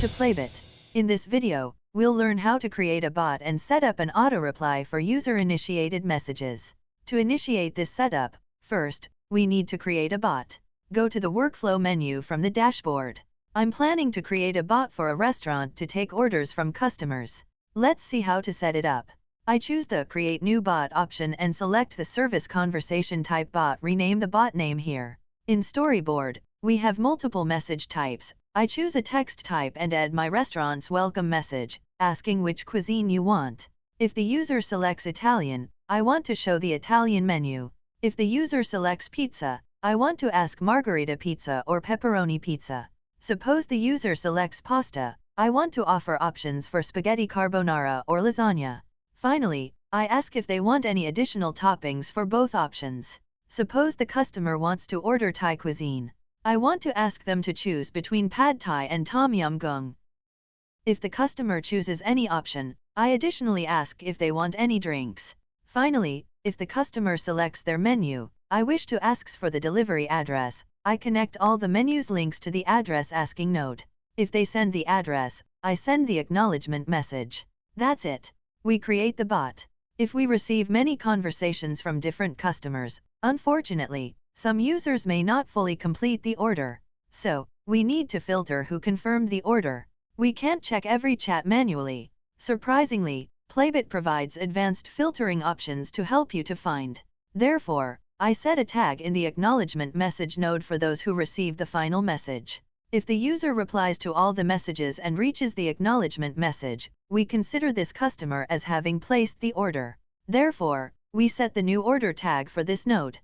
to Playbot. In this video, we'll learn how to create a bot and set up an auto-reply for user-initiated messages. To initiate this setup, first, we need to create a bot. Go to the workflow menu from the dashboard. I'm planning to create a bot for a restaurant to take orders from customers. Let's see how to set it up. I choose the Create New Bot option and select the Service Conversation Type Bot. Rename the bot name here. In Storyboard, we have multiple message types. I choose a text type and add my restaurant's welcome message, asking which cuisine you want. If the user selects Italian, I want to show the Italian menu. If the user selects pizza, I want to ask margherita pizza or pepperoni pizza. Suppose the user selects pasta, I want to offer options for spaghetti carbonara or lasagna. Finally, I ask if they want any additional toppings for both options. Suppose the customer wants to order Thai cuisine. I want to ask them to choose between Pad Thai and Tom Yum Goong. If the customer chooses any option, I additionally ask if they want any drinks. Finally, if the customer selects their menu, I wish to ask for the delivery address. I connect all the menu's links to the address asking node. If they send the address, I send the acknowledgement message. That's it. We create the bot. If we receive many conversations from different customers, unfortunately, some users may not fully complete the order. So, we need to filter who confirmed the order. We can't check every chat manually. Surprisingly, Playbot provides advanced filtering options to help you to find. Therefore, I set a tag in the acknowledgement message node for those who receive the final message. If the user replies to all the messages and reaches the acknowledgement message, we consider this customer as having placed the order. Therefore, we set the new order tag for this node.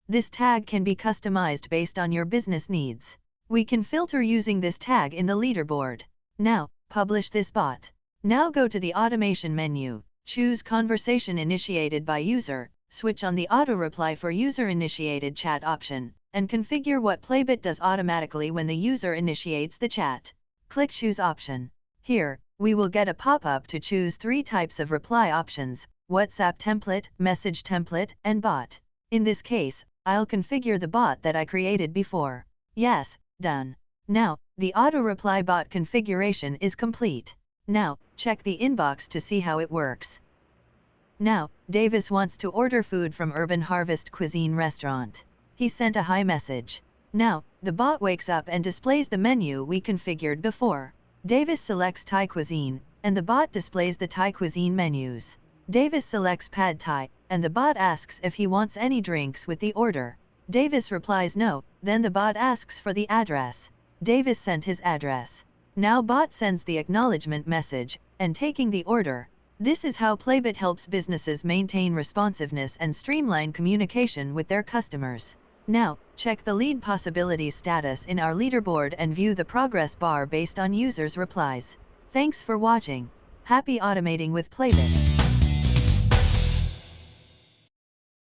This tag can be customized based on your business needs. We can filter using this tag in the leaderboard. Now, publish this bot. Now go to the automation menu, choose Conversation Initiated by User, switch on the Auto Reply for User-Initiated Chat option, and configure what Playbot does automatically when the user initiates the chat. Click Choose option. Here, we will get a pop-up to choose 3 types of reply options: WhatsApp template, message template, and bot. In this case, I'll configure the bot that I created before. Yes, done. Now, the auto-reply bot configuration is complete. Now, check the inbox to see how it works. Now, Davis wants to order food from Urban Harvest Cuisine restaurant. He sent a hi message. Now, the bot wakes up and displays the menu we configured before. Davis selects Thai cuisine, and the bot displays the Thai cuisine menus. Davis selects Pad Thai, and the bot asks if he wants any drinks with the order. Davis replies no, then the bot asks for the address. Davis sent his address. Now bot sends the acknowledgement message, and taking the order. This is how Playbot helps businesses maintain responsiveness and streamline communication with their customers. Now, check the lead possibilities status in our leaderboard and view the progress bar based on users' replies. Thanks for watching. Happy automating with Playbot.